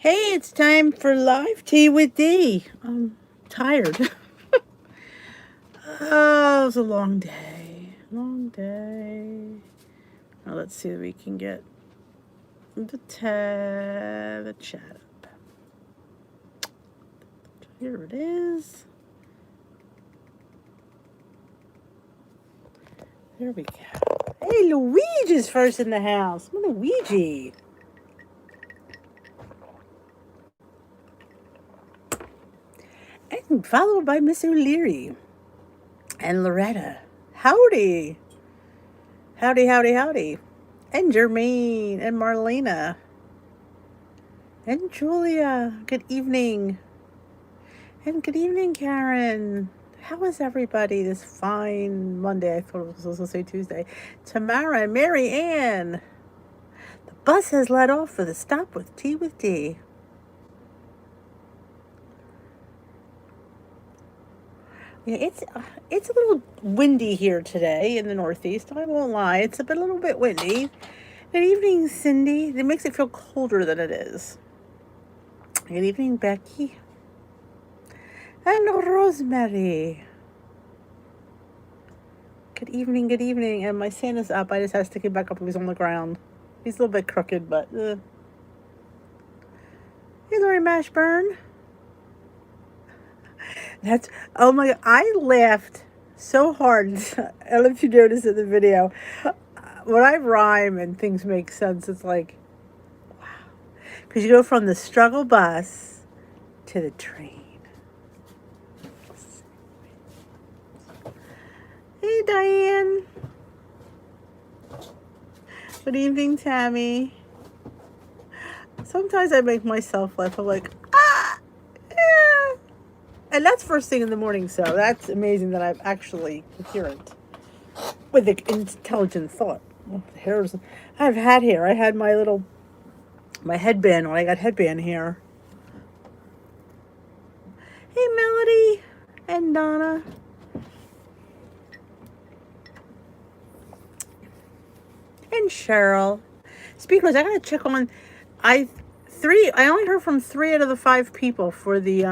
Hey, it's time for live tea with D. I'm tired. Oh, it was a long day. Long day. Now let's see if we can get the chat up. Here it is. There we go. Hey, Luigi's first in the house. Luigi. And followed by Miss O'Leary and Loretta. Howdy. Howdy, howdy, howdy. And Jermaine and Marlena. And Julia. Good evening. And good evening, Karen. How is everybody this fine Monday? I thought it was supposed to say Tuesday. Tamara and Mary Ann. The bus has let off for the stop with Tea with D. Yeah, it's a little windy here today in the Northeast. I won't lie. It's a little bit windy. Good evening, Cindy. It makes it feel colder than it is. Good evening, Becky. And Rosemary. Good evening, good evening. And my Santa's up. I just had to stick him back up. He was on the ground. He's a little bit crooked, but... Hey, Lori Mashburn. Oh my God, I laughed so hard. I don't know if you noticed in the video. When I rhyme and things make sense, it's like, wow. Because you go from the struggle bus to the train. Hey, Diane. Good evening, Tammy. Sometimes I make myself laugh. I'm like, yeah. And that's first thing in the morning, so that's amazing that I'm actually coherent with the intelligent thought. I've had hair. I had my headband when I got headband hair. Hey, Melody and Donna. And Cheryl. Speakers, I gotta check on. I only heard from 3 out of the 5 people for the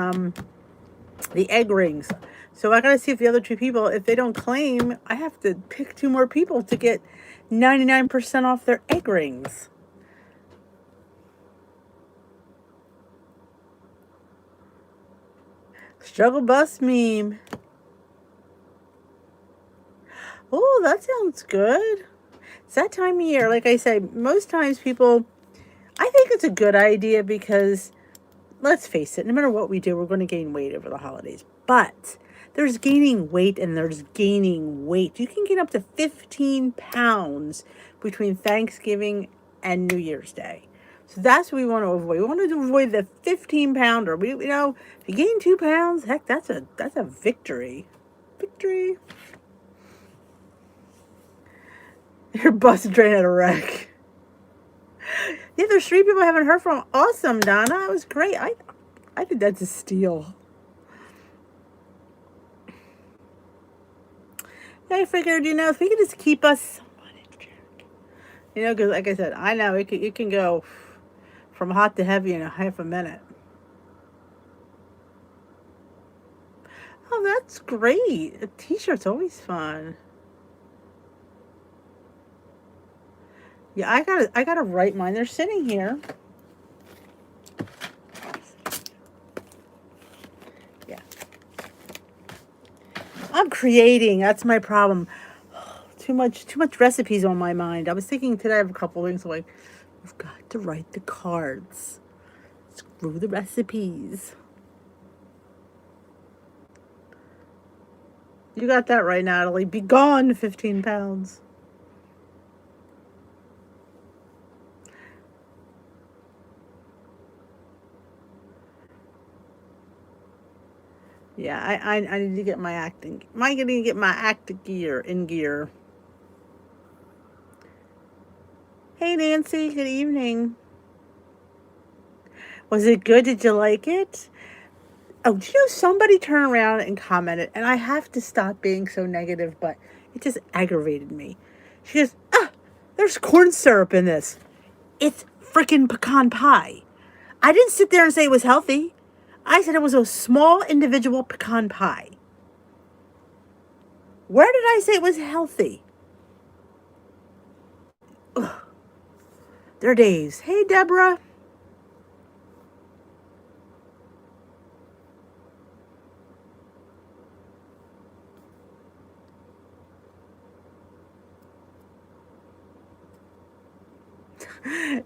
egg rings. So I gotta see if the other 2 people, if they don't claim, I have to pick 2 more people to get 99% off their egg rings. Struggle bus meme. Oh, that sounds good. It's that time of year. Like I said, most times people, I think it's a good idea because, let's face it, no matter what we do, we're going to gain weight over the holidays. But there's gaining weight and there's gaining weight. You can gain up to 15 pounds between Thanksgiving and New Year's Day. So that's what we want to avoid. We want to avoid the 15-pounder. If you gain 2 pounds, heck, that's a victory. Victory. Your bus and train had a wreck. Yeah, there's 3 people I haven't heard from. Awesome, Donna. That was great. I think that's a steal. I figured, if we could just keep us somewhat in check. Because like I said, I know it can go from hot to heavy in a half a minute. Oh, that's great. A t-shirt's always fun. Yeah, I gotta write mine. They're sitting here. Yeah. I'm creating. That's my problem. Too much recipes on my mind. I was thinking today I have a couple things like, we've got to write the cards. Screw the recipes. You got that right, Natalie. Be gone, 15 pounds. Yeah, I need to get my acting. I need to get my acting in gear. Hey, Nancy. Good evening. Was it good? Did you like it? Oh, do you know somebody turned around and commented, and I have to stop being so negative, but it just aggravated me. She goes, there's corn syrup in this. It's freaking pecan pie. I didn't sit there and say it was healthy. I said it was a small individual pecan pie. Where did I say it was healthy? Ugh. There are days. Hey, Deborah.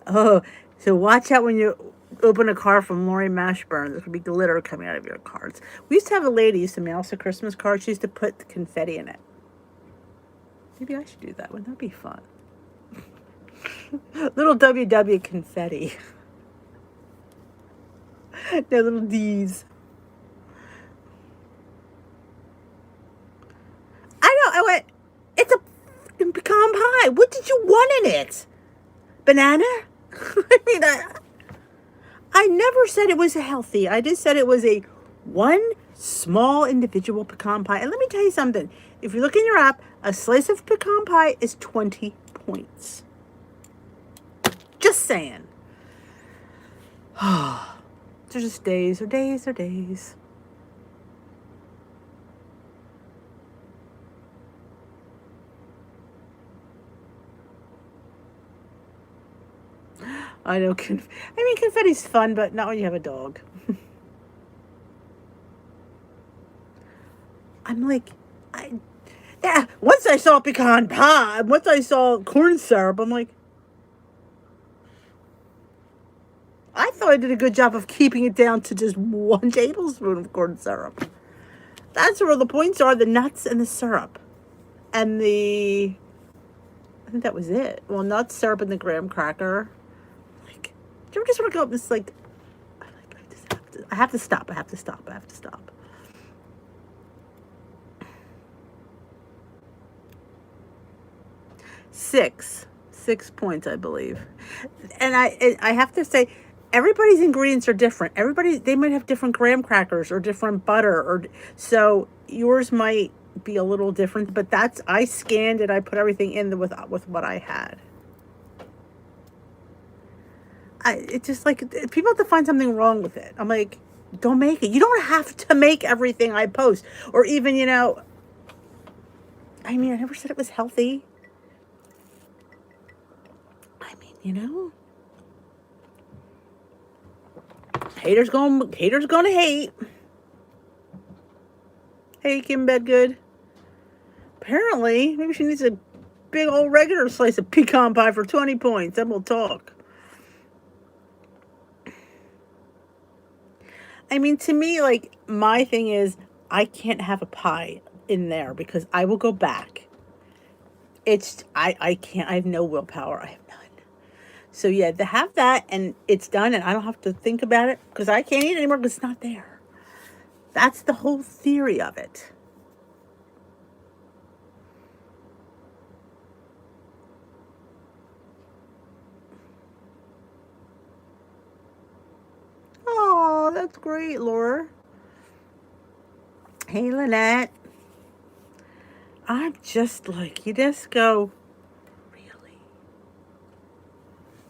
Oh, so watch out when you open a card from Lori Mashburn. There's going to be glitter coming out of your cards. We used to have a lady used to mail us a Christmas card. She used to put the confetti in it. Maybe I should do that one. That'd be fun. Little WW confetti. No little D's. I went, it's a pecan pie. What did you want in it? Banana? I mean, I never said it was healthy. I just said it was a one small individual pecan pie. And let me tell you something. If you look in your app, a slice of pecan pie is 20 points. Just saying. They're just days or days or days. I know. Confetti's fun, but not when you have a dog. I'm like, once I saw pecan pie, once I saw corn syrup, I'm like, I thought I did a good job of keeping it down to just 1 tablespoon of corn syrup. That's where the points are, the nuts and the syrup. And I think that was it. Well, nuts, syrup, and the graham cracker. Like, do you ever just want to go up this, like, I have to stop. Six points, I believe. And I have to say, everybody's ingredients are different. They might have different graham crackers or different butter, so yours might be a little different. But I scanned it. I put everything in with what I had. It's just like people have to find something wrong with it. I'm like, don't make it. You don't have to make everything I post, or even I mean, I never said it was healthy. I mean, haters gonna hate. Hey, Kim Bedgood. Apparently, maybe she needs a big old regular slice of pecan pie for 20 points. Then we'll talk. I mean, to me, like, my thing is, I can't have a pie in there because I will go back. I can't, I have no willpower. I have none. So yeah, to have that and it's done and I don't have to think about it because I can't eat it anymore because it's not there. That's the whole theory of it. Oh, that's great, Laura. Hey, Lynette. I'm just like, you just go, really?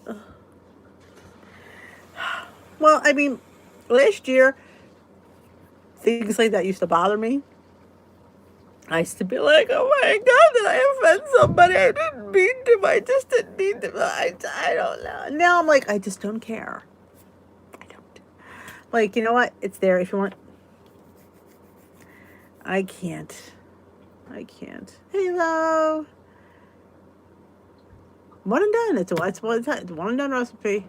Ugh. Well, I mean, last year, things like that used to bother me. I used to be like, oh my God, did I offend somebody? I didn't mean to. I just didn't mean to. I don't know. Now I'm like, I just don't care. I don't. Like, you know what? It's there if you want. I can't. Hello. One and done. It's one and done recipe.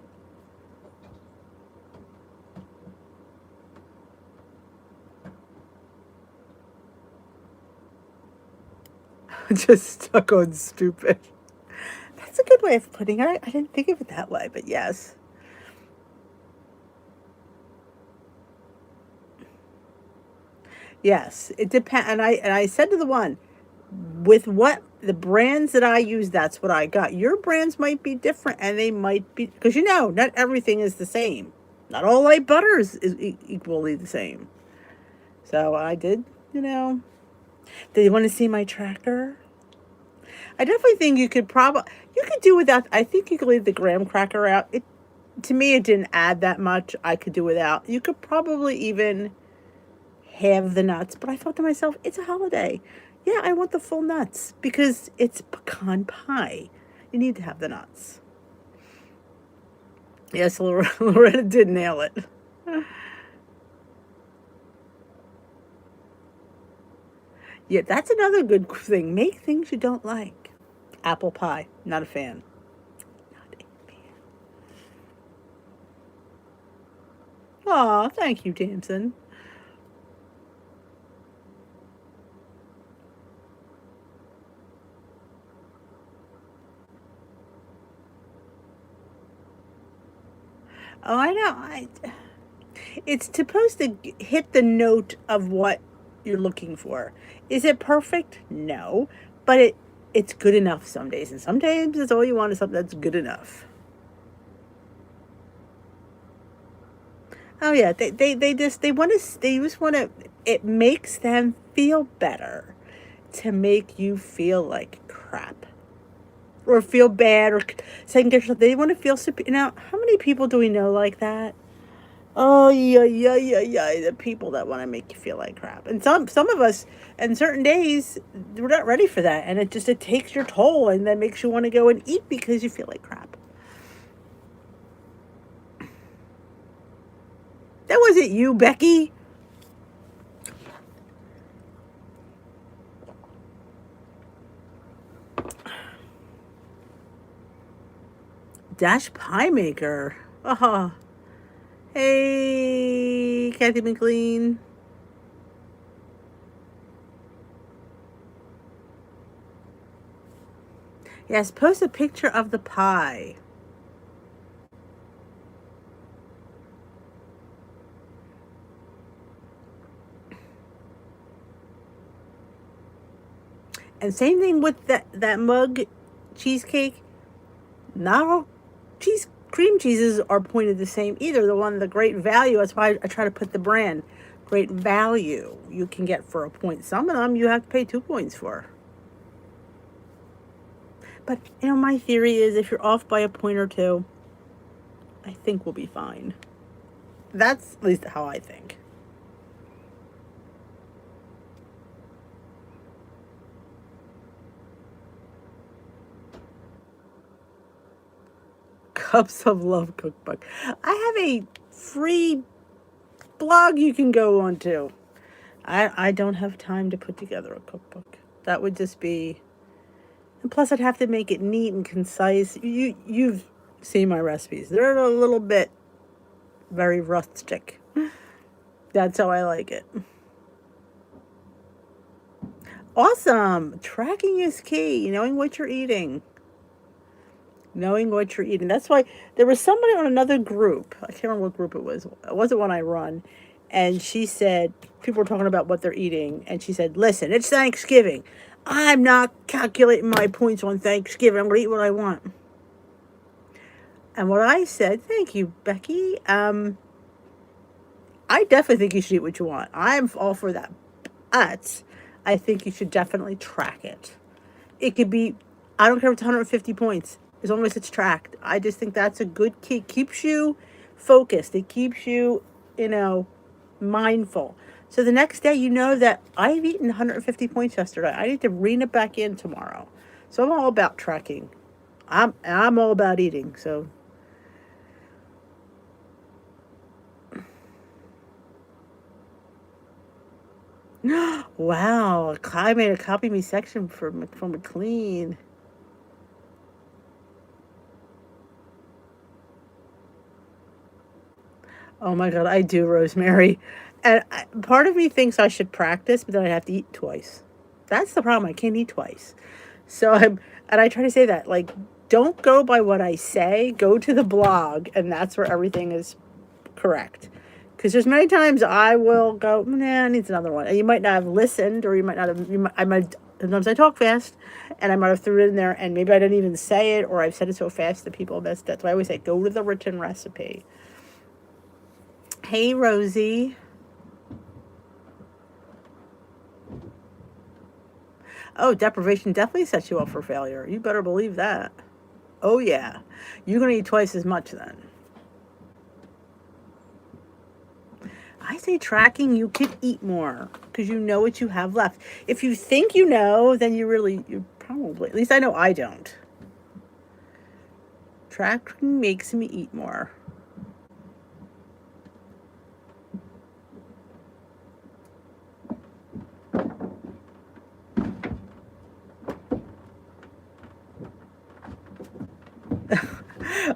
Just stuck on stupid. That's a good way of putting it. I didn't think of it that way, but yes. Yes, it depends. And I said to the one, with what the brands that I use, that's what I got. Your brands might be different, and they might be because not everything is the same. Not all light butters is equally the same. So I did, Did you want to see my tracker? I definitely think you could do without. I think you could leave the graham cracker out. to me, it didn't add that much. I could do without. You could probably even have the nuts, but I thought to myself, it's a holiday. Yeah, I want the full nuts because it's pecan pie. You need to have the nuts. Yes, Loretta did nail it. Yeah, that's another good thing. Make things you don't like. Apple pie, not a fan. Not a fan. Aw, thank you, Damson. Oh, I know. It's supposed to hit the note of what you're looking for. Is it perfect? No, but it's good enough some days, and sometimes it's all you want is something that's good enough. Oh yeah, they just want to. It makes them feel better to make you feel like crap or feel bad or second guess yourself. They want to feel super. Now, how many people do we know like that? Oh yeah, yeah, yeah, yeah. The people that want to make you feel like crap, and some of us, on certain days, we're not ready for that, and it takes your toll, and then makes you want to go and eat because you feel like crap. That wasn't you, Becky. Dash Pie Maker. Oh, hey, Kathy McLean. Yes, post a picture of the pie. And same thing with that mug cheesecake. Not all cream cheeses are pointed the same either. The great value. That's why I try to put the brand great value you can get for a point. Some of them you have to pay 2 points for. But my theory is if you're off by a point or two, I think we'll be fine. That's at least how I think. Cups of Love cookbook. I have a free blog you can go on to. I don't have time to put together a cookbook. That would just be, and plus I'd have to make it neat and concise. You've seen my recipes. They're a little bit very rustic. That's how I like it. Awesome. Tracking is key. Knowing what you're eating. Knowing what you're eating. That's why there was somebody on another group. I can't remember what group it was. It wasn't one I run. And she said, people were talking about what they're eating. And she said, listen, it's Thanksgiving. I'm not calculating my points on Thanksgiving. I'm going to eat what I want. And what I said, thank you, Becky. I definitely think you should eat what you want. I'm all for that. But I think you should definitely track it. It could be, I don't care if it's 150 points, as long as it's tracked. I just think that's a good key. It keeps you focused. It keeps you, mindful. So the next day, you know that I've eaten 150 points yesterday. I need to rein it back in tomorrow. So I'm all about tracking. I'm all about eating. So wow, I made a copy me section for McLean. Oh my God, I do, Rosemary. And part of me thinks I should practice, but then I have to eat twice. That's the problem. I can't eat twice. And I try to say that, like, don't go by what I say, go to the blog, and that's where everything is correct. Because there's many times I will go, nah, I need another one. And you might not have listened, or you might not have, sometimes I talk fast, and I might have threw it in there, and maybe I didn't even say it, or I've said it so fast that people missed it. That's why I always say, go to the written recipe. Hey, Rosie. Oh, deprivation definitely sets you up for failure. You better believe that. Oh, yeah. You're going to eat twice as much then. I say tracking, you could eat more because you know what you have left. If you think you know, then you probably, at least I know I don't. Tracking makes me eat more.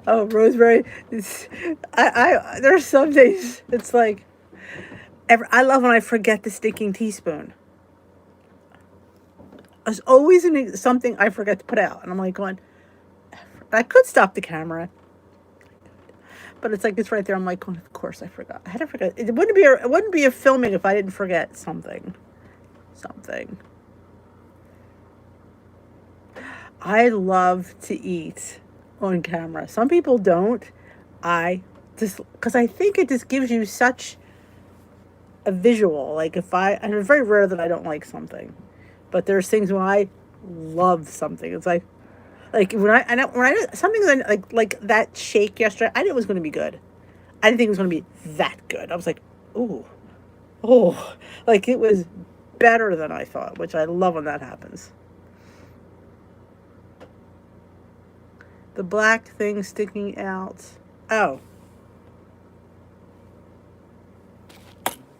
Oh, Rosemary, there's some days it's like, I love when I forget the stinking teaspoon. There's always something I forget to put out, and I'm like going, I could stop the camera, but it's like it's right there. I'm like, of course I forgot. I had to forget. It wouldn't be a filming if I didn't forget something. I love to eat on camera. Some people don't. I just, because I think it just gives you such a visual. Like and it's very rare that I don't like something, but there's things when I love something. It's like when I something like that shake yesterday, I knew it was going to be good. I didn't think it was going to be that good. I was like, ooh, oh, like it was better than I thought, which I love when that happens. The black thing sticking out. Oh.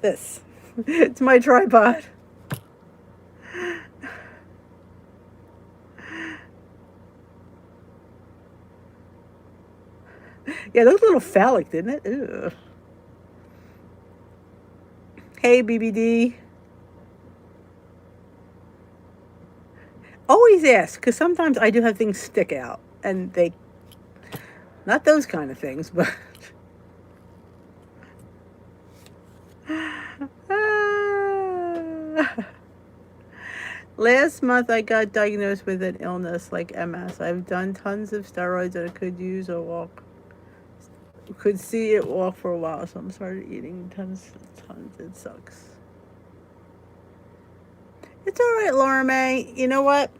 This. It's my tripod. Yeah, it looked a little phallic, didn't it? Ew. Hey, BBD. Always ask, because sometimes I do have things stick out, and not those kind of things, but last month I got diagnosed with an illness like MS. I've done tons of steroids and I could use a walk. Could see it walk for a while, so I'm started eating tons. It sucks. It's all right, Laura May. You know what?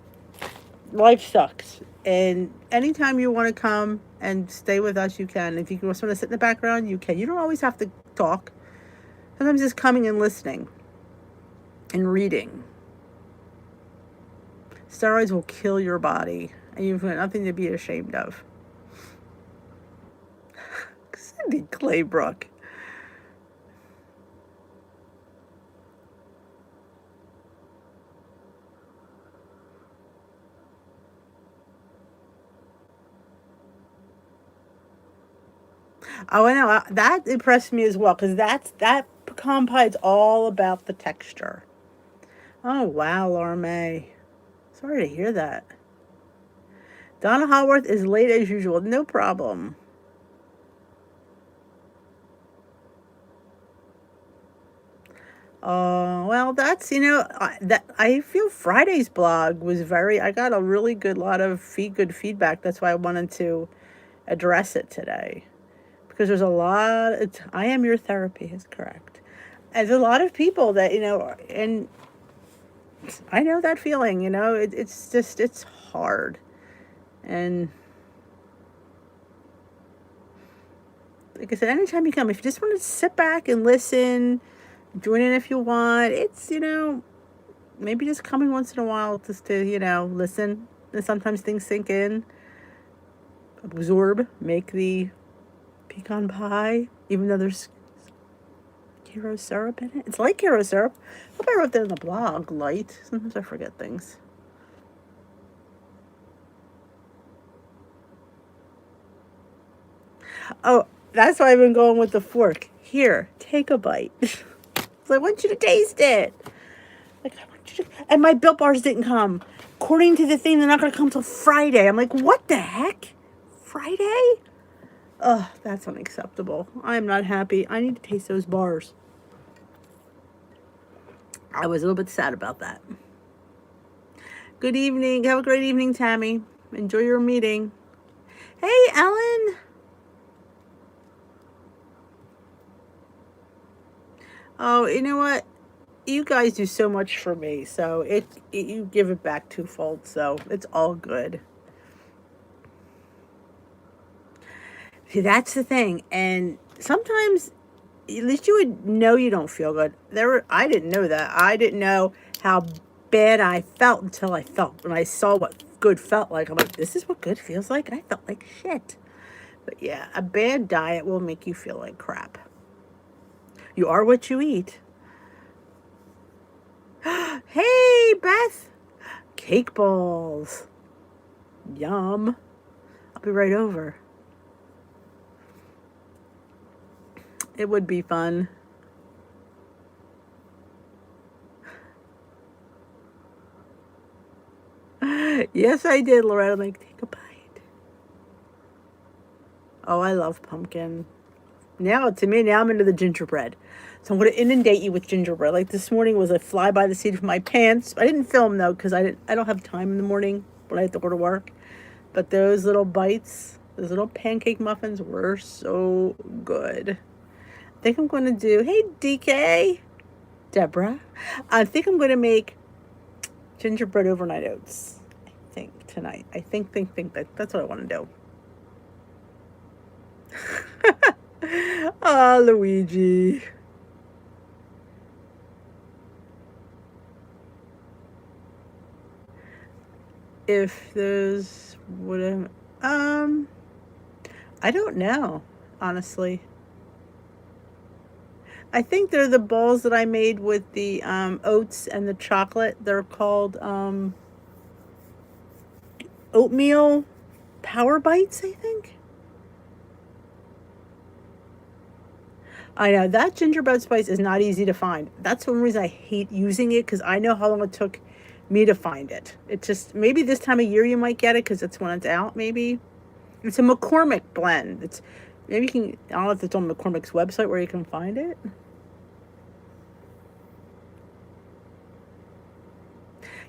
Life sucks. And anytime you want to come and stay with us, you can. If you just want to sit in the background, you can. You don't always have to talk. Sometimes just coming and listening and reading. Steroids will kill your body, and you've got nothing to be ashamed of. Cindy Claybrook. Oh, I know. That impressed me as well, because that pecan pie is all about the texture. Oh, wow, Laura May. Sorry to hear that. Donna Haworth is late as usual. No problem. Well, that's, that I feel Friday's blog was I got a really good lot of good feedback. That's why I wanted to address it today. Because there's a lot, I am your therapy is correct. And there's a lot of people that, and I know that feeling, it's just, it's hard. And like I said, anytime you come, if you just want to sit back and listen, join in if you want, it's, maybe just coming once in a while just to, listen. And sometimes things sink in, absorb, make the pecan pie, even though there's Karo syrup in it. It's like Karo syrup. I hope I wrote that in the blog. Light. Sometimes I forget things. Oh, that's why I've been going with the fork. Here, take a bite. So I want you to taste it. Like, I want you to. And my Built Bars didn't come. According to the thing, they're not going to come till Friday. I'm like, what the heck? Friday? Ugh, that's unacceptable. I am not happy. I need to taste those bars. I was a little bit sad about that. Good evening. Have a great evening, Tammy. Enjoy your meeting. Hey, Ellen. Oh, you know what? You guys do so much for me, so you give it back twofold, so it's all good. See, that's the thing, and sometimes at least you would know you don't feel good. I didn't know that. I didn't know how bad I felt until I felt. When I saw what good felt like, I'm like, this is what good feels like? I felt like shit. But yeah, a bad diet will make you feel like crap. You are what you eat. Hey, Beth. Cake balls. Yum. I'll be right over. It would be fun. Yes, I did, Loretta. I'm like, take a bite. Oh, I love pumpkin. Now, to me, now I'm into the gingerbread. So I'm going to inundate you with gingerbread. Like this morning was a fly by the seat of my pants. I didn't film though because I don't have time in the morning when I have to go to work. But those little bites, those little pancake muffins were so good. I think I'm going to do, hey DK, Deborah. I think I'm going to make gingerbread overnight oats. I think tonight. I think that's what I want to do. Ah, Luigi. If those would have, I don't know, honestly. I think they're the balls that I made with the oats and the chocolate. They're called oatmeal power bites, I think. I know that gingerbread spice is not easy to find. That's one reason I hate using it because I know how long it took me to find it. It just, maybe this time of year you might get it because it's when it's out, maybe. It's a McCormick blend. It's, maybe you can, I don't know if it's on McCormick's website where you can find it.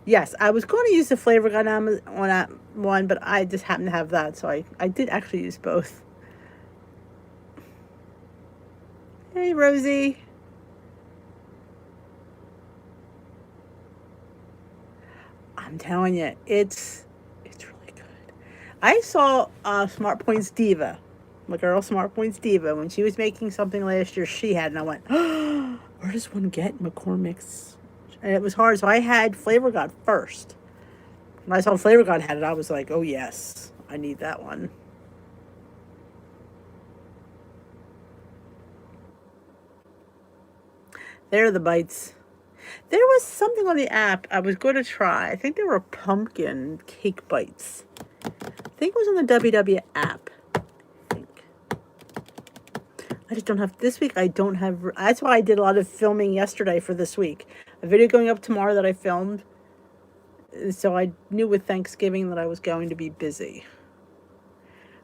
Yes, I was going to use the flavor gun on that one, but I just happened to have that, so I did actually use both. Hey, Rosie. I'm telling you, it's really good. I saw Smart Points Diva, my girl Smart Points Diva, when she was making something last year she had, and I went, oh, where does one get McCormick's? And it was hard, so I had Flavor God first. When I saw Flavor God had it, I was like, oh yes, I need that one. There are the bites. There was something on the app I was going to try. I think there were pumpkin cake bites. I think it was on the WW app. I think. I just don't have, this week I don't have, that's why I did a lot of filming yesterday for this week. A video going up tomorrow that I filmed. So I knew with Thanksgiving that I was going to be busy.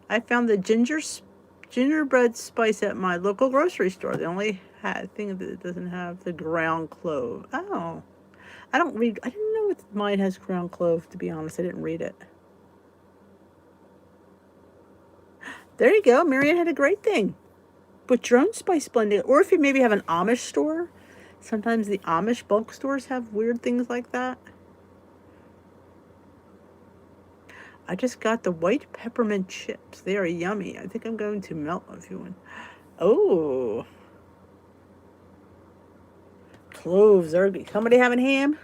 I found the gingerbread spice at my local grocery store. The only thing that it doesn't have the ground clove. Oh, I didn't know mine has ground clove, to be honest. I didn't read it. There you go. Marianne had a great thing. Put your own spice blending. Or if you maybe have an Amish store. Sometimes the Amish bulk stores have weird things like that. I just got the white peppermint chips. They are yummy. I think I'm going to melt a few one. Oh. Cloves are good. Somebody having ham?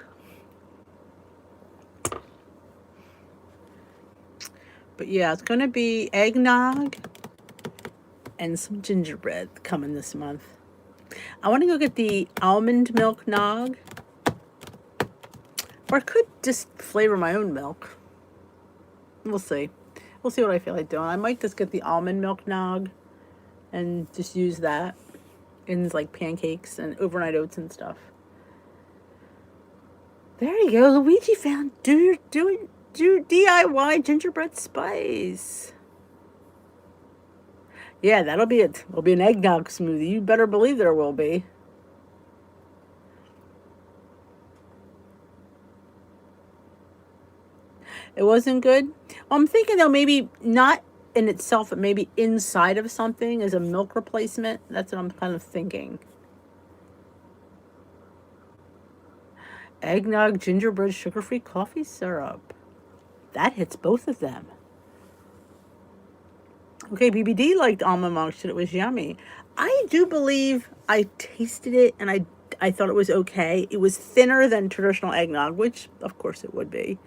But yeah, it's going to be eggnog and some gingerbread coming this month. I want to go get the almond milk nog. Or I could just flavor my own milk. We'll see. We'll see what I feel like doing. I might just get the almond milk nog and just use that in like pancakes and overnight oats and stuff. There you go. Luigi found do DIY gingerbread spice. Yeah, that'll be it. It'll be an eggnog smoothie. You better believe there will be. It wasn't good. Well, I'm thinking though maybe not in itself, but maybe inside of something as a milk replacement. That's what I'm kind of thinking. Eggnog, gingerbread, sugar-free coffee syrup. That hits both of them. Okay, BBD liked almond milk. It was yummy. I do believe I tasted it and I thought it was okay. It was thinner than traditional eggnog, which of course it would be.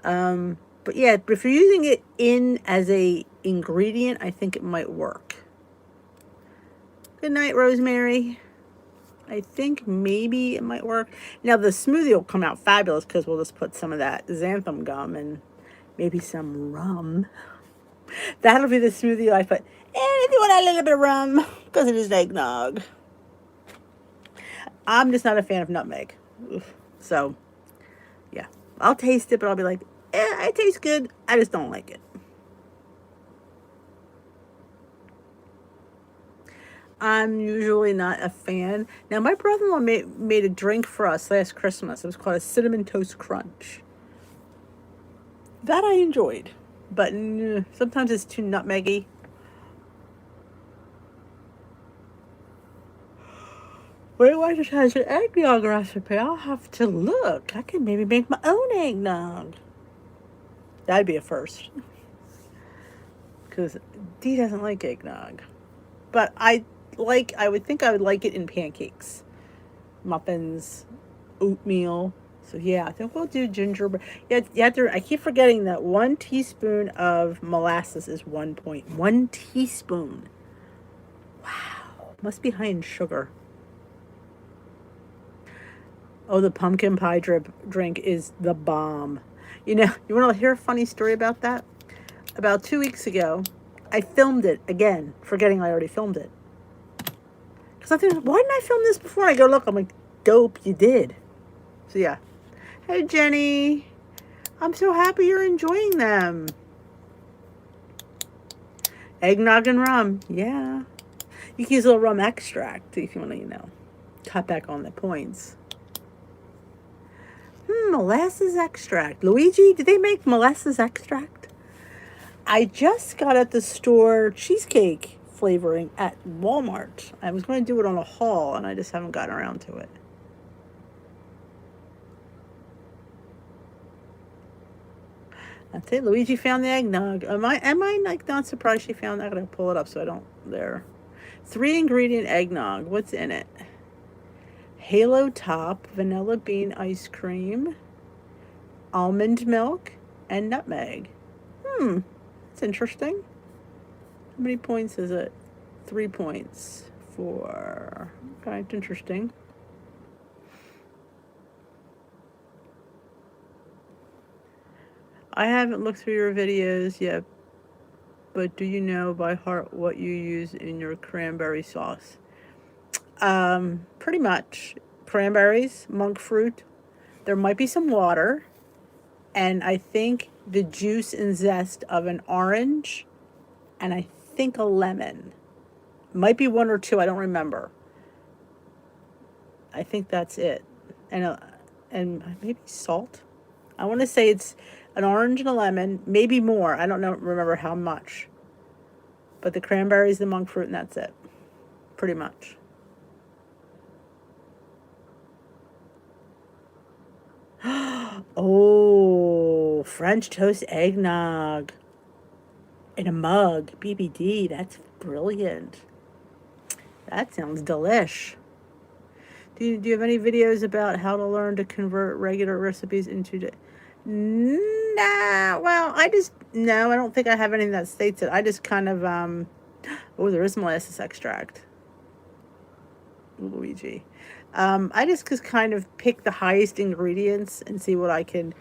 But yeah, but if you're using it in as a ingredient, I think it might work. Good night, Rosemary. I think maybe it might work. Now the smoothie will come out fabulous because we'll just put some of that xanthan gum and maybe some rum. That'll be the smoothie I put. And if you want a little bit of rum, because it is eggnog. I'm just not a fan of nutmeg. So, yeah. I'll taste it, but I'll be like, it tastes good. I just don't like it. I'm usually not a fan. Now, my brother-in-law made a drink for us last Christmas. It was called a Cinnamon Toast Crunch. That I enjoyed. But sometimes it's too nutmeggy. Wait, why just has an eggnog recipe? I'll have to look. I can maybe make my own eggnog. That'd be a first. Because Dee doesn't like eggnog. But I would think I would like it in pancakes, muffins, oatmeal. So yeah, I think we'll do gingerbread. Yeah, you have to, I keep forgetting that 1 teaspoon of molasses is 1 teaspoon. Wow, must be high in sugar. Oh, the pumpkin pie drink is the bomb. You know, you want to hear a funny story about that? About 2 weeks ago, I filmed it again, forgetting I already filmed it. Because I think, why didn't I film this before? I go look, I'm like, dope, you did. So yeah. Hey, Jenny. I'm so happy you're enjoying them. Eggnog and rum. Yeah. You can use a little rum extract if you want to, cut back on the points. Molasses extract. Luigi, did they make molasses extract? I just got at the store cheesecake flavoring at Walmart. I was going to do it on a haul, and I just haven't gotten around to it. That's it. Luigi found the eggnog. Am I like not surprised she found that? I gotta pull it up so I don't there. 3 ingredient eggnog. What's in it? Halo top, vanilla bean ice cream, almond milk, and nutmeg. That's interesting. How many points is it? 3 points for. Okay, it's interesting. I haven't looked through your videos yet, but do you know by heart what you use in your cranberry sauce? Pretty much. Cranberries, monk fruit. There might be some water, and I think the juice and zest of an orange, and I think a lemon. Might be 1 or 2, I don't remember. I think that's it. And maybe salt. I want to say it's an orange and a lemon, maybe more. I don't remember how much. But the cranberries, the monk fruit, and that's it. Pretty much. Oh, French toast eggnog in a mug. BBD, that's brilliant. That sounds delish. Do you have any videos about how to learn to convert regular recipes into... Nah, well, I don't think I have anything that states it. I just kind of, oh, there is molasses extract. Luigi. I just kind of pick the highest ingredients and see what I can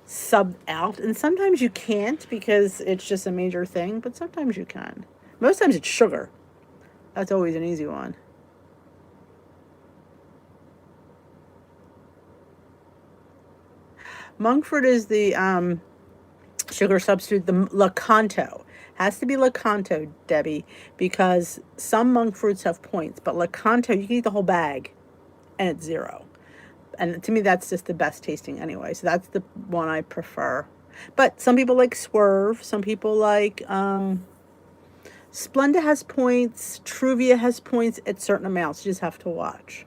sub out. And sometimes you can't because it's just a major thing, but sometimes you can. Most times it's sugar. That's always an easy one. Monk fruit is the sugar substitute, the Lakanto. Has to be Lakanto, Debbie, because some monk fruits have points, but Lakanto, you can eat the whole bag, and it's 0. And to me, that's just the best tasting anyway. So that's the one I prefer. But some people like Swerve. Some people like Splenda has points. Truvia has points at certain amounts. You just have to watch.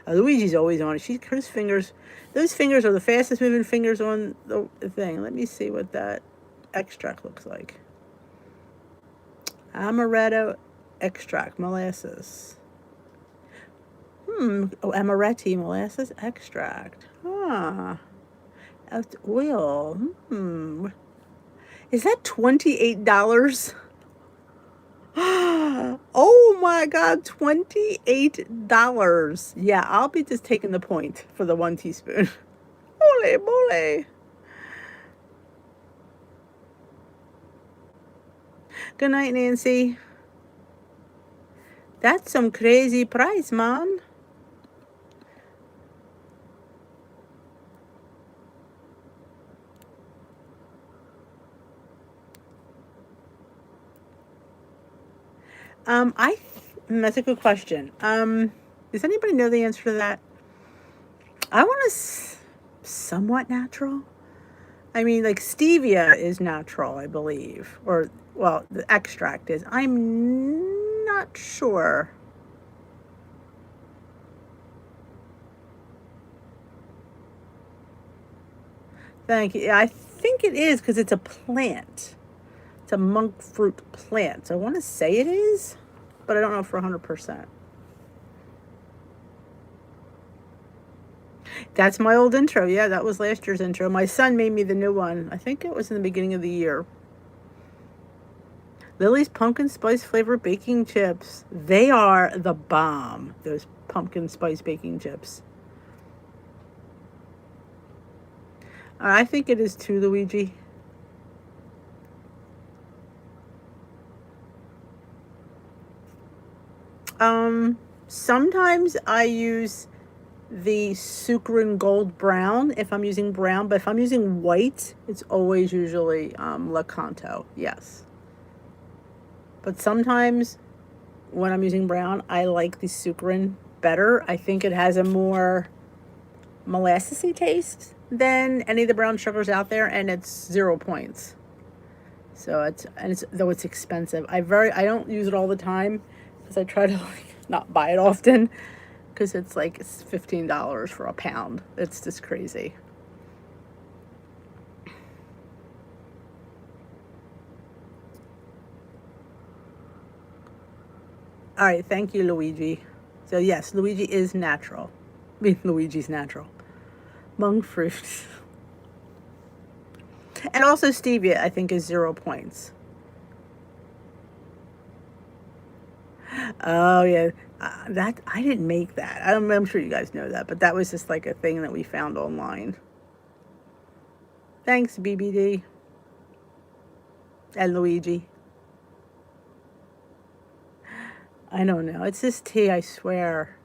Luigi's always on it. His fingers, those fingers are the fastest moving fingers on the thing. Let me see what that extract looks like. Amaretto extract, molasses. Oh, amaretti molasses extract. Huh. Oil. Is that $28? Oh my God, $28. Yeah, I'll be just taking the point for the 1 teaspoon. Ole mole. Good night, Nancy. That's some crazy price, man. That's a good question. Does anybody know the answer to that? I want to somewhat natural. I mean, like stevia is natural, I believe, or well, the extract is. I'm not sure. Thank you. I think it is because it's a plant. It's a monk fruit plant. So I want to say it is, but I don't know for 100%. That's my old intro. Yeah, that was last year's intro. My son made me the new one. I think it was in the beginning of the year. Lily's pumpkin spice flavored baking chips. They are the bomb, those pumpkin spice baking chips. I think it is too, Luigi. Sometimes I use the Sucrin Gold Brown if I'm using brown, but if I'm using white, it's always usually Lakanto, yes. But sometimes when I'm using brown, I like the Sucrin better. I think it has a more molassesy taste than any of the brown sugars out there, and it's 0 points. So though it's expensive. I don't use it all the time because I try to not buy it often because it's $15 for a pound. It's just crazy. All right, thank you, Luigi. So yes, Luigi is natural. I mean, Luigi's natural. Monk fruit. And also stevia, I think, is 0 points. Oh yeah, that I didn't make that. I'm sure you guys know that, but that was just like a thing that we found online. Thanks, BBD and Luigi. I don't know. It's just tea, I swear.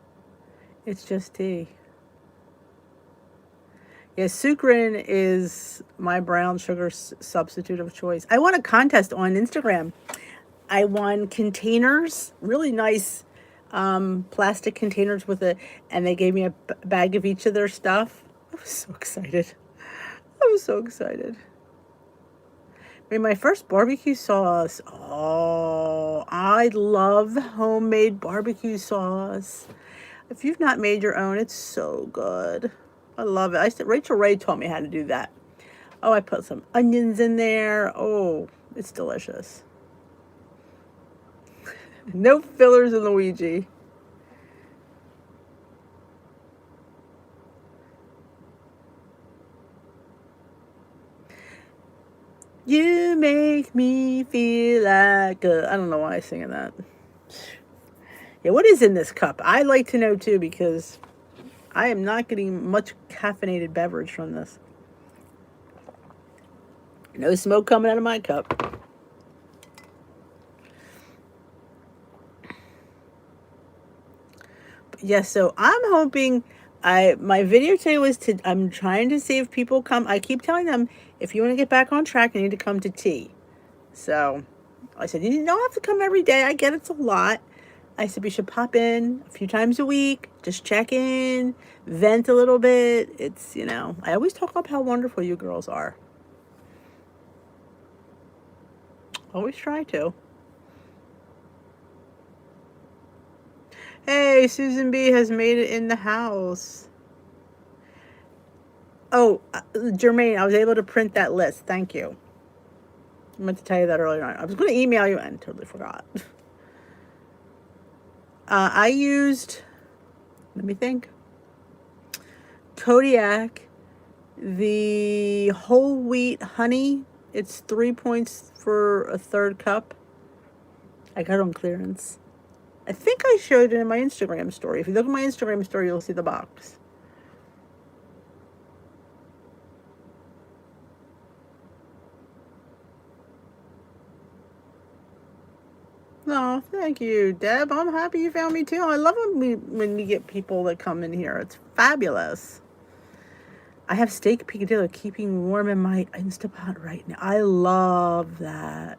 It's just tea. Yeah, Sucrin is my brown sugar substitute of choice. I won a contest on Instagram. I won containers, really nice plastic containers and they gave me a bag of each of their stuff. I was so excited. I was so excited. Made my first barbecue sauce. Oh, I love homemade barbecue sauce. If you've not made your own, it's so good. I love it. Rachel Ray taught me how to do that. Oh, I put some onions in there. Oh, it's delicious. No fillers in Luigi. You make me feel like I don't know why I'm singing that. Yeah, what is in this cup? I'd like to know too because I am not getting much caffeinated beverage from this. No smoke coming out of my cup. Yes, so I'm hoping my video today was I'm trying to see if people come. I keep telling them if you want to get back on track, you need to come to tea. So I said, you don't have to come every day. I get it's a lot. I said we should pop in a few times a week, just check in, vent a little bit. It's, I always talk about how wonderful you girls are. Always try to. Hey, Susan B has made it in the house. Oh, Jermaine, I was able to print that list. Thank you. I meant to tell you that earlier on. I was going to email you and totally forgot. I used, let me think, Kodiak, the whole wheat honey. It's 3 points for a third cup. I got it on clearance. I think I showed it in my Instagram story. If you look at my Instagram story, you'll see the box. No, thank you, Deb. I'm happy you found me too. I love when we get people that come in here. It's fabulous. I have steak picadillo keeping warm in my Instapot right now. I love that.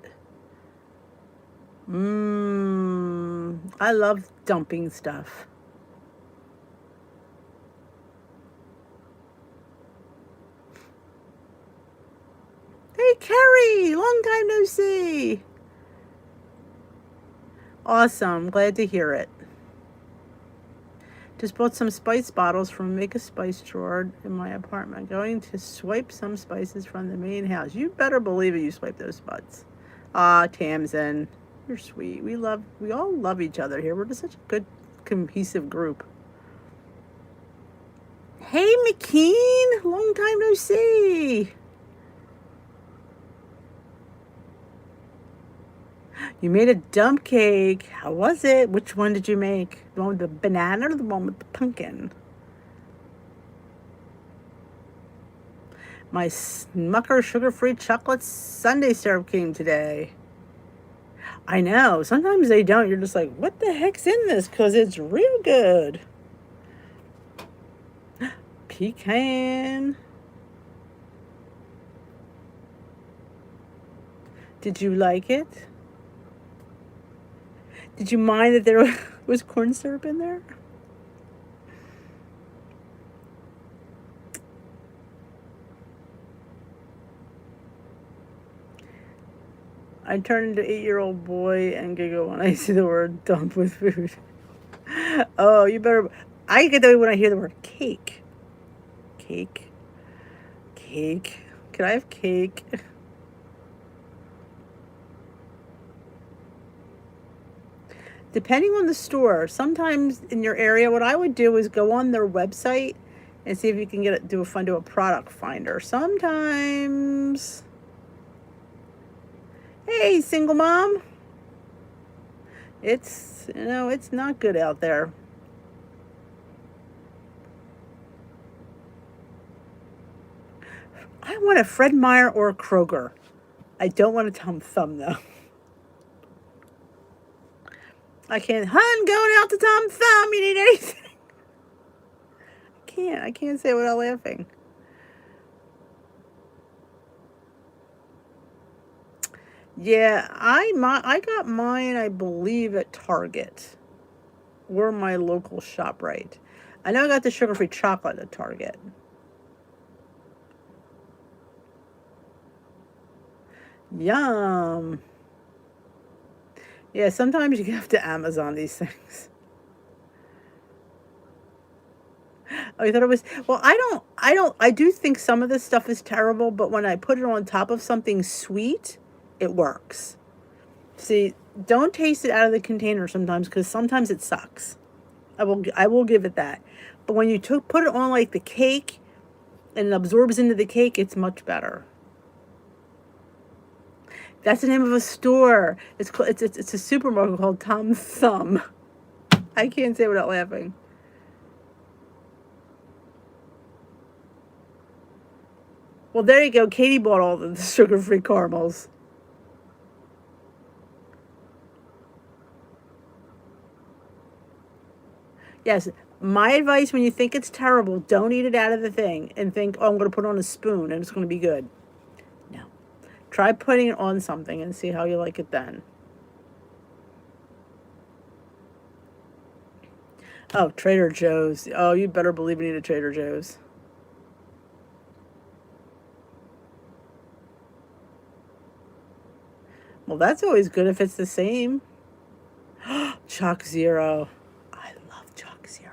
I love dumping stuff. Hey, Carrie, long time no see. Awesome, glad to hear it. Just bought some spice bottles from Make a Spice drawer in my apartment. Going to swipe some spices from the main house. You better believe it, you swipe those spots. Ah, Tamsin, you're sweet. We all love each other here. We're just such a good, cohesive group. Hey, McKean, long time no see. You made a dump cake. How was it? Which one did you make? The one with the banana or the one with the pumpkin? My Smucker sugar-free chocolate sundae syrup came today. I know. Sometimes they don't. You're just like, what the heck's in this? Because it's real good. Pecan. Did you like it? Did you mind that there was corn syrup in there? I turn into 8-year-old boy and giggle when I see the word dump with food. Oh, you better. I get that way when I hear the word cake. Cake. Cake. Can I have cake? Depending on the store, sometimes in your area, what I would do is go on their website and see if you can do a product finder. Sometimes. Hey, single mom. It's not good out there. I want a Fred Meyer or a Kroger. I don't want a Tom Thumb though. I can't. Hun, going out to Tom Thumb. You need anything? I can't say it without laughing. Yeah, I got mine, I believe, at Target or my local ShopRite. I know I got the sugar-free chocolate at Target. Yum. Yeah, sometimes you have to Amazon these things. Oh, you thought it was, well, I do think some of this stuff is terrible, but when I put it on top of something sweet, it works. See, don't taste it out of the container sometimes, because sometimes it sucks. I will give it that. But when you put it on like the cake and it absorbs into the cake, it's much better. That's the name of a store. It's a supermarket called Tom Thumb. I can't say it without laughing. Well, there you go. Katie bought all the sugar-free caramels. Yes, my advice when you think it's terrible, don't eat it out of the thing and think, oh, I'm going to put it on a spoon and it's going to be good. No. Try putting it on something and see how you like it then. Oh, Trader Joe's. Oh, you better believe you need a Trader Joe's. Well, that's always good if it's the same. Chalk Zero. I love Chalk Zero.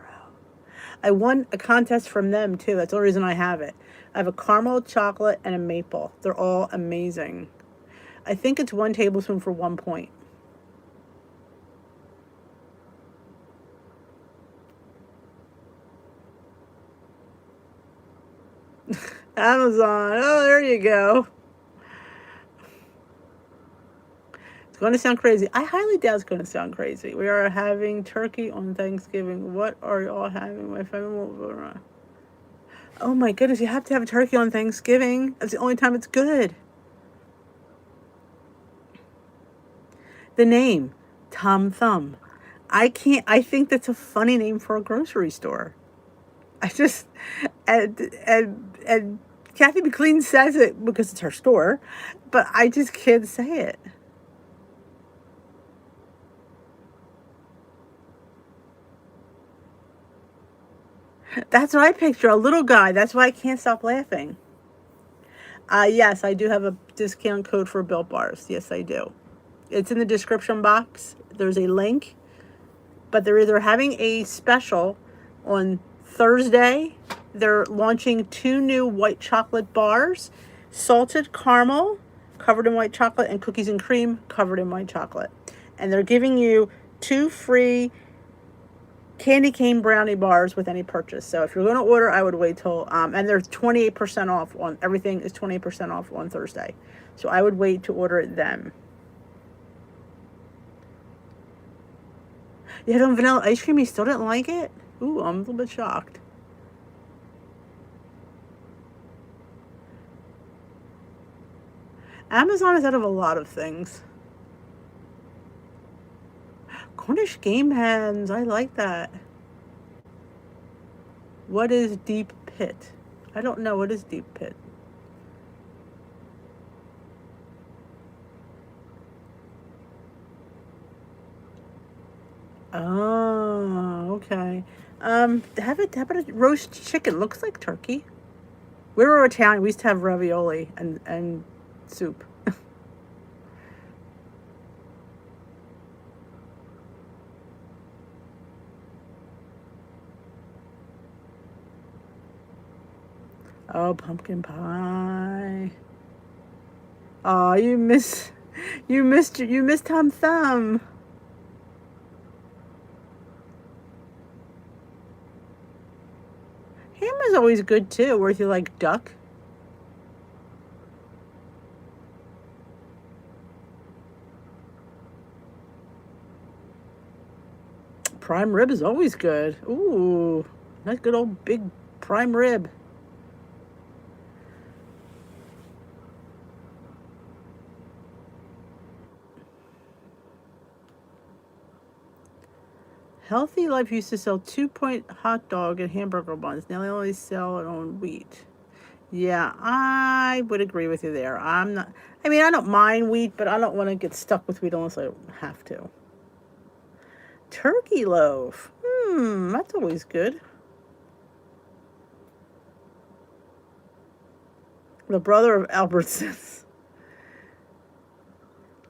I won a contest from them too. That's the only reason I have it. I have a caramel, chocolate, and a maple. They're all amazing. I think it's 1 tablespoon for 1 point. Amazon. Oh, there you go. It's going to sound crazy. I highly doubt it's going to sound crazy. We are having turkey on Thanksgiving. What are y'all having? My family. Oh my goodness, you have to have a turkey on Thanksgiving. That's the only time it's good. The name, Tom Thumb. I think that's a funny name for a grocery store. I just, and Kathy McLean says it because it's her store, but I just can't say it. That's what I picture, a little guy. That's why I can't stop laughing. Yes, I do have a discount code for Built Bars. Yes, I do. It's in the description box. There's a link, but they're either having a special on Thursday. They're launching 2 new white chocolate bars, salted caramel covered in white chocolate and cookies and cream covered in white chocolate. And they're giving you 2 free candy cane brownie bars with any purchase. So if you're going to order, I would wait till, and they're 28% off on, everything is 20% off on Thursday. So I would wait to order it then. You had on vanilla ice cream, you still didn't like it? Ooh, I'm a little bit shocked. Amazon is out of a lot of things. Cornish game hens, I like that. What is deep pit? I don't know. What is deep pit? Oh, okay. Have it a roast chicken. Looks like turkey. We were Italian. We used to have ravioli and soup. Oh, pumpkin pie. Oh, you missed Tom Thumb. Ham is always good too. Where you like duck. Prime rib is always good. Ooh, nice good old big prime rib. Healthy Life used to sell 2-point hot dog and hamburger buns. Now they only sell it on wheat. Yeah, I would agree with you there. I'm not, I mean, I don't mind wheat, but I don't want to get stuck with wheat unless I have to. Turkey loaf. That's always good. The brother of Albertsons.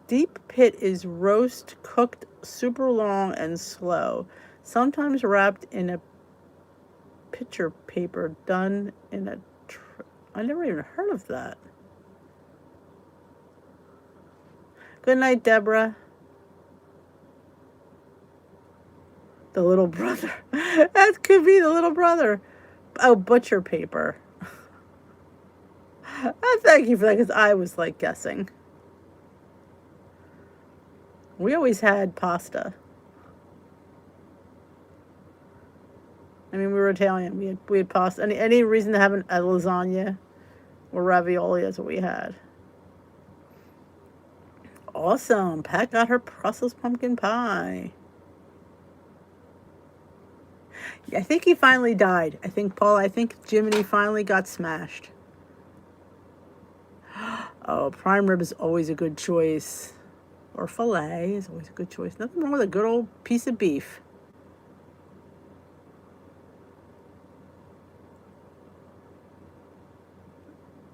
Deep pit is roast cooked super long and slow, sometimes wrapped in a picture paper done in a I never even heard of that. Good night, Deborah. The little brother. That could be the little brother. Oh, butcher paper. Thank you for that, because I was like guessing. We always had pasta. I mean, we were Italian. We had pasta. Any reason to have a lasagna or ravioli? That's what we had. Awesome. Pat got her Brussels pumpkin pie. I think he finally died. I think Jiminy finally got smashed. Oh, prime rib is always a good choice. Or filet is always a good choice. Nothing wrong with a good old piece of beef.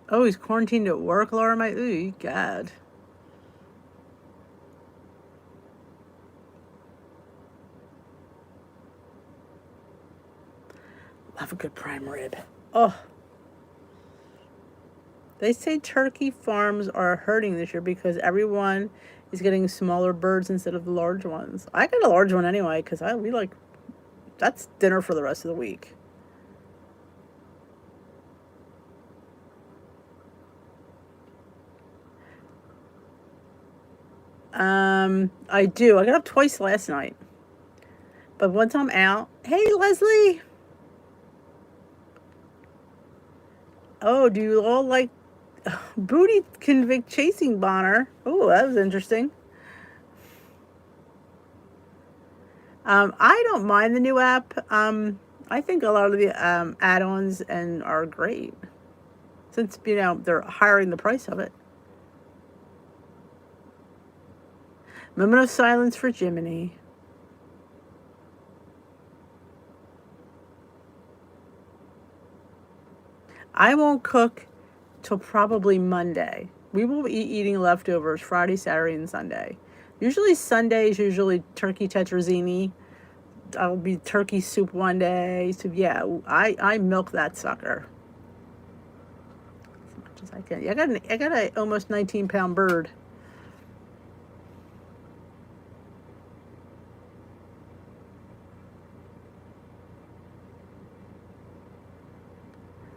Oh, he's quarantined at work, Laura. Ooh, God. Love a good prime rib. Oh. They say turkey farms are hurting this year because everyone is getting smaller birds instead of the large ones. I got a large one anyway because we like, that's dinner for the rest of the week. I do. I got up twice last night. But once I'm out, hey Leslie. Oh, do you all like booty convict chasing Bonner? Oh, that was interesting. I don't mind the new app. I think a lot of the add-ons and are great since they're hiring the price of it. Moment of silence for Jiminy. I won't cook till probably Monday. We will be eating leftovers Friday, Saturday, and Sunday. Usually Sunday is usually turkey tetrazzini. I'll be turkey soup one day. So yeah, I milk that sucker as much as I can. I got a almost 19-pound bird.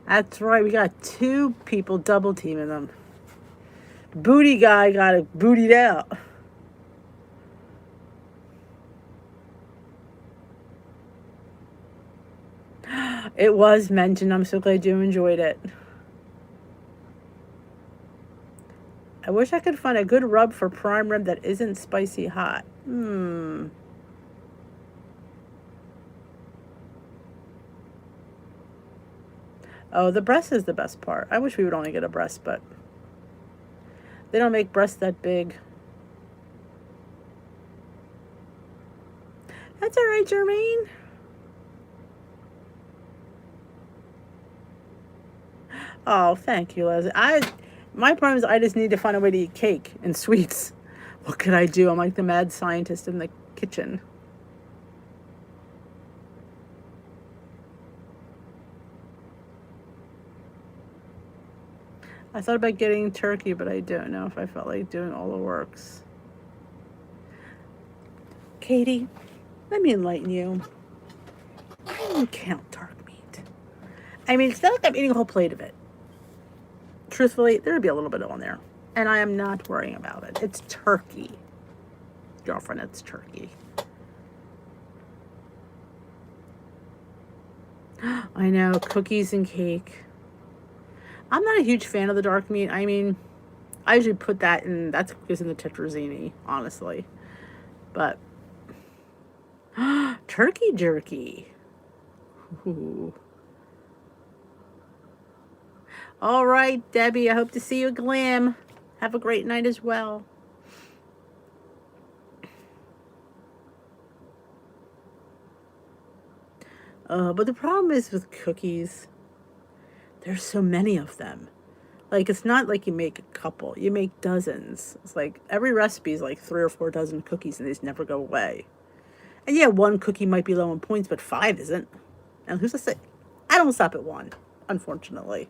That's right. We got 2 people double teaming them. Booty guy got it bootied out. It was mentioned. I'm so glad you enjoyed it. I wish I could find a good rub for prime rib that isn't spicy hot. Oh, the breast is the best part. I wish we would only get a breast, but they don't make breasts that big. That's all right, Jermaine. Oh, thank you, Leslie. My problem is I just need to find a way to eat cake and sweets. What could I do? I'm like the mad scientist in the kitchen. I thought about getting turkey, but I don't know if I felt like doing all the works. Katie, let me enlighten you. I don't count dark meat. I mean, it's not like I'm eating a whole plate of it. Truthfully, there'd be a little bit on there. And I am not worrying about it. It's turkey. Girlfriend, it's turkey. I know, cookies and cake. I'm not a huge fan of the dark meat. I mean, I usually put that in, that's cookies in the tetrazzini, honestly. But, turkey jerky. Ooh. All right, Debbie, I hope to see you at Glam. Have a great night as well. But the problem is with cookies, there's so many of them. Like, it's not like you make a couple, you make dozens. It's like every recipe is like 3 or 4 dozen cookies and they just never go away. And yeah, 1 cookie might be low in points, but 5 isn't. And who's to say? I don't stop at 1, unfortunately.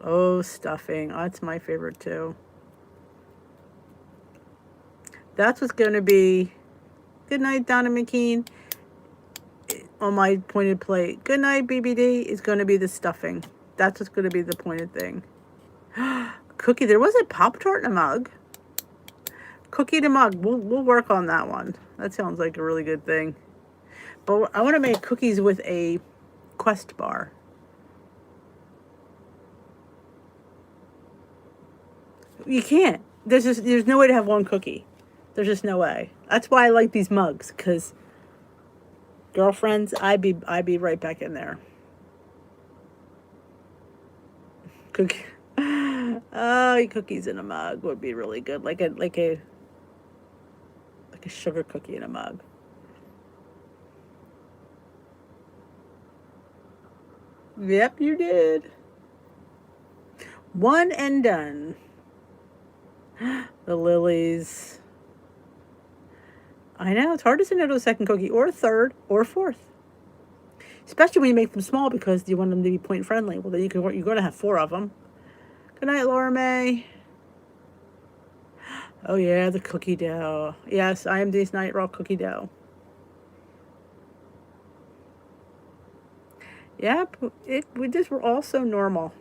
Oh, stuffing. Oh, that's my favorite too. That's what's going to be. Good night, Donna McKean. On my pointed plate. Good night, BBD. Is going to be the stuffing. That's what's going to be the pointed thing. Cookie. There was a Pop-Tart in a mug. Cookie to mug. We'll work on that one. That sounds like a really good thing. But I want to make cookies with a Quest bar. You can't. There's no way to have 1 cookie. There's just no way. That's why I like these mugs, because girlfriends, I'd be right back in there. Cookie. Oh, cookies in a mug would be really good, like a sugar cookie in a mug. Yep, you did. 1 and done. The lilies. I know, it's hard to say no to a second cookie, or a third, or a fourth. Especially when you make them small because you want them to be point friendly. Well, then you're going to have 4 of them. Good night, Laura May. Oh yeah, the cookie dough. Yes, I am this night raw cookie dough. Yep, we're all so normal.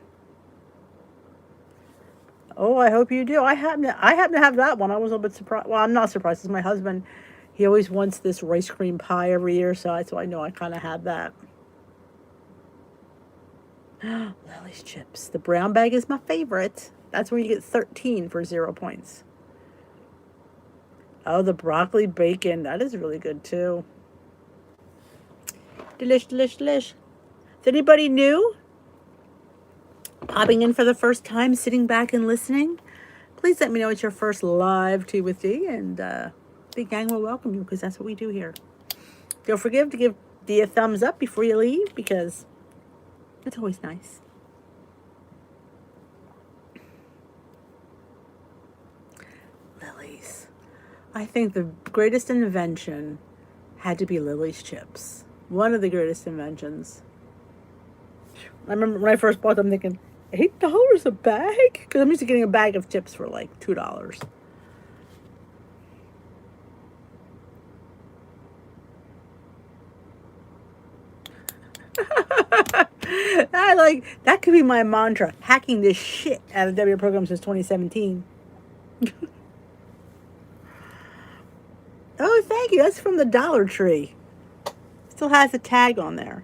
Oh, I hope you do. I happen to have that one. I was a little bit surprised. Well, I'm not surprised because my husband, he always wants this rice cream pie every year, so I know I kind of have that. Lily's chips. The brown bag is my favorite. That's where you get 13 for 0 points. Oh, the broccoli bacon. That is really good too. Delish, delish, delish. Is anybody new popping in for the first time, sitting back and listening? Please let me know it's your first live Tea with Dee, and the gang will welcome you because that's what we do here. Don't forget to give Dee a thumbs up before you leave because it's always nice. Lily's. I think the greatest invention had to be Lily's chips. One of the greatest inventions. I remember when I first bought them thinking, $8 a bag? Because I'm used to getting a bag of chips for like $2. That could be my mantra. Hacking this shit out of W program since 2017. Oh, thank you. That's from the Dollar Tree. Still has a tag on there.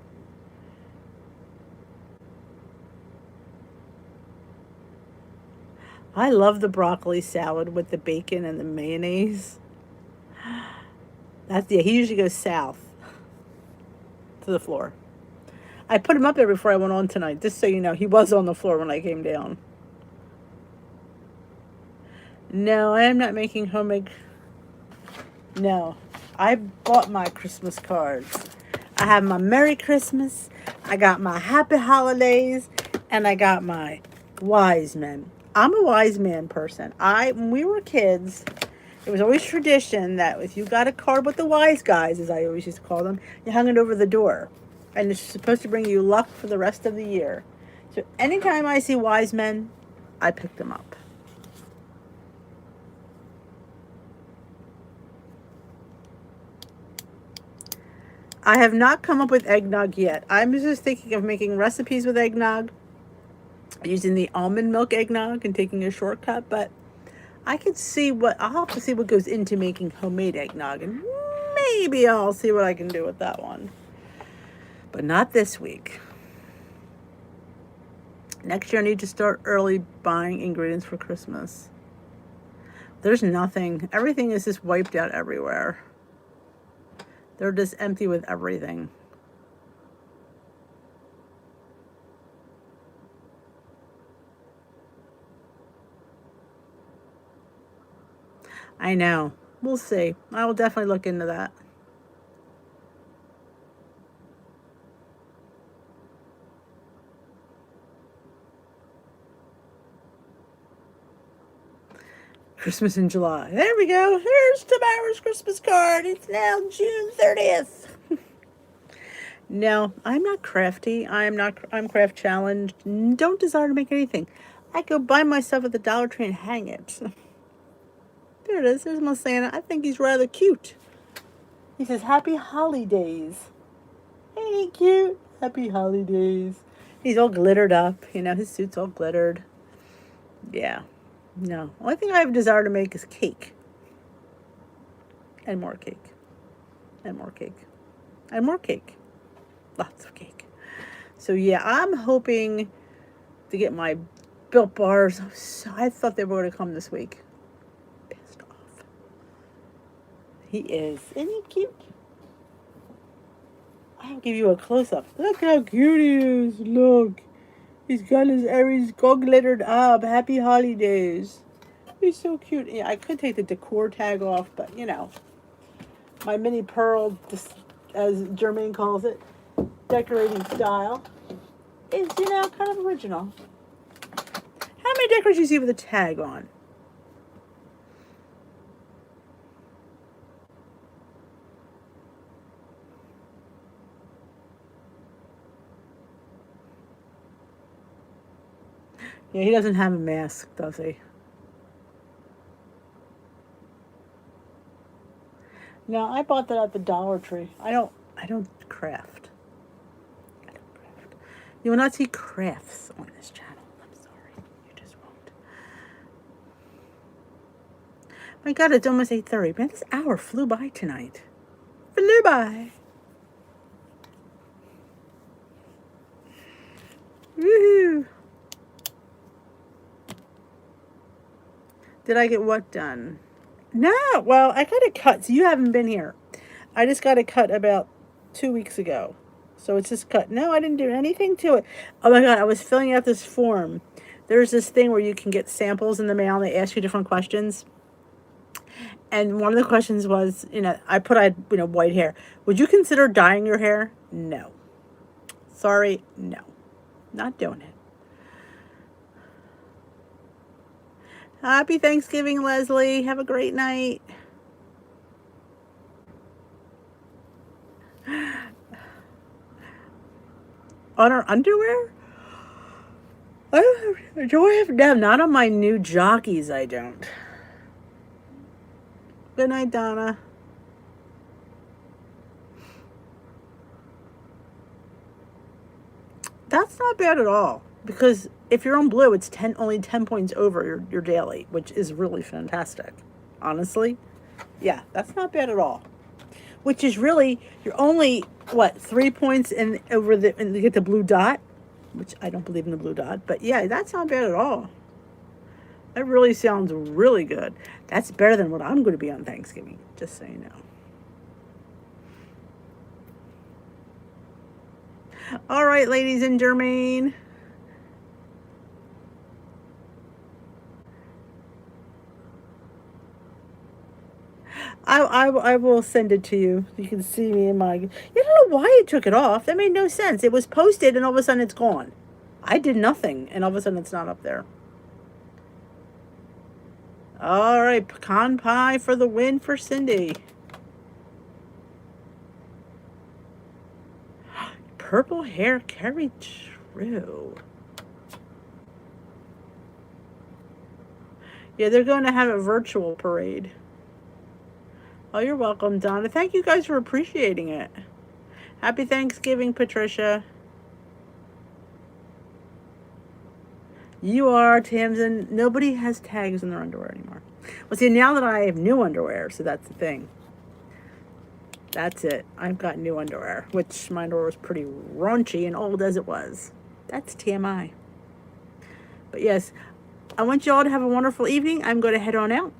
I love the broccoli salad with the bacon and the mayonnaise. He usually goes south to the floor. I put him up there before I went on tonight, just so you know. He was on the floor when I came down. No, I am not making homemade. No, I bought my Christmas cards. I have my Merry Christmas, I got my Happy Holidays, and I got my Wise Men. I'm a wise man person. When we were kids, it was always tradition that if you got a card with the wise guys, as I always used to call them, you hung it over the door. And it's supposed to bring you luck for the rest of the year. So anytime I see wise men, I pick them up. I have not come up with eggnog yet. I'm just thinking of making recipes with eggnog, using the almond milk eggnog and taking a shortcut, but I'll have to see what goes into making homemade eggnog, and maybe I'll see what I can do with that one. But not this week. Next year I need to start early buying ingredients for Christmas. There's nothing. Everything is just wiped out everywhere. They're just empty with everything. I know. We'll see. I will definitely look into that. Christmas in July. There we go. Here's Tamara's Christmas card. It's now June 30th. No, I'm not crafty. I'm craft challenged. Don't desire to make anything. I go buy my stuff at the Dollar Tree and hang it. There it is. There's my Santa. I think he's rather cute. He says, Happy Holidays. Ain't he cute? Happy Holidays. He's all glittered up. His suit's all glittered. Yeah. No. Only thing I have a desire to make is cake. And more cake. And more cake. And more cake. Lots of cake. So yeah, I'm hoping to get my Built Bars. I thought they were going to come this week. Pissed off. He is. Isn't he cute? I'll give you a close-up. Look how cute he is. Look. He's got his Aries all glittered up. Happy Holidays. He's so cute. Yeah, I could take the decor tag off, but my mini pearl, as Jermaine calls it, decorating style is, kind of original. How many decorations do you see with a tag on? Yeah, he doesn't have a mask, does he? No, I bought that at the Dollar Tree. I don't craft. I don't craft. You will not see crafts on this channel. I'm sorry. You just won't. My God, it's almost 8:30. Man, this hour flew by tonight. Flew by. Woohoo. Did I get what done? No. Well, I got it cut. So you haven't been here. I just got it cut about 2 weeks ago. So it's just cut. No, I didn't do anything to it. Oh my God, I was filling out this form. There's this thing where you can get samples in the mail and they ask you different questions. And one of the questions was, I put white hair. Would you consider dyeing your hair? No. Sorry, no. Not doing it. Happy Thanksgiving, Leslie. Have a great night. On our underwear? Do I have them? Not on my new jockeys, I don't. Good night, Donna. That's not bad at all. Because if you're on blue, it's only 10 points over your daily, which is really fantastic. Honestly. Yeah, that's not bad at all. Which is really, you're only, 3 points and you get the blue dot, which I don't believe in the blue dot, but yeah, that's not bad at all. That really sounds really good. That's better than what I'm going to be on Thanksgiving, just so you know. All right, ladies and Jermaine. I will send it to you. You can see me in my... You don't know why it took it off. That made no sense. It was posted and all of a sudden it's gone. I did nothing and all of a sudden it's not up there. All right, pecan pie for the win for Cindy. Purple hair carry true. Yeah, they're going to have a virtual parade. Oh, you're welcome, Donna. Thank you guys for appreciating it. Happy Thanksgiving, Patricia. You are, Tamsin. Nobody has tags in their underwear anymore. Well, see, now that I have new underwear, so that's the thing. That's it. I've got new underwear, which my underwear was pretty raunchy and old as it was. That's TMI. But yes, I want you all to have a wonderful evening. I'm going to head on out.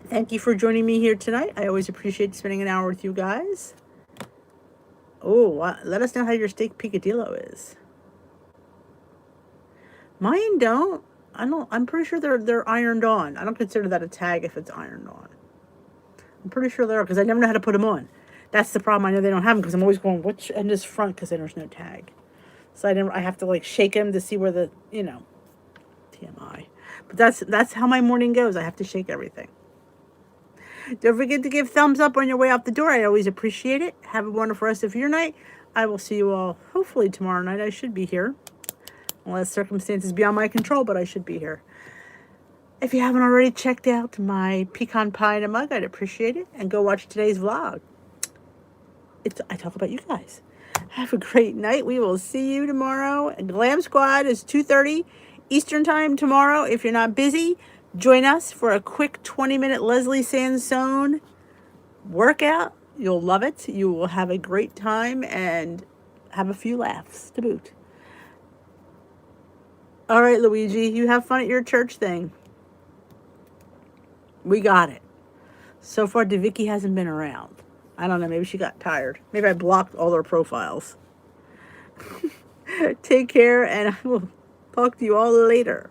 Thank you for joining me here tonight. I always appreciate spending an hour with you guys. Oh, let us know how your steak picadillo is. Mine don't. I'm pretty sure they're ironed on. I don't consider that a tag if it's ironed on. I'm pretty sure they are because I never know how to put them on. That's the problem. I know they don't have them because I'm always going, which end is front because there's no tag. So I have to shake them to see where the, TMI. But that's how my morning goes. I have to shake everything. Don't forget to give thumbs up on your way out the door. I always appreciate it. Have a wonderful rest of your night. I will see you all hopefully tomorrow night. I should be here. Unless circumstances beyond my control, but I should be here. If you haven't already checked out my pecan pie in a mug, I'd appreciate it. And go watch today's vlog. I talk about you guys. Have a great night. We will see you tomorrow. And Glam Squad is 2:30 Eastern Time tomorrow. If you're not busy, join us for a quick 20-minute Leslie Sansone workout. You'll love it. You will have a great time and have a few laughs to boot. All right, Luigi, you have fun at your church thing. We got it. So far, DeVicki hasn't been around. I don't know. Maybe she got tired. Maybe I blocked all their profiles. Take care, and I will talk to you all later.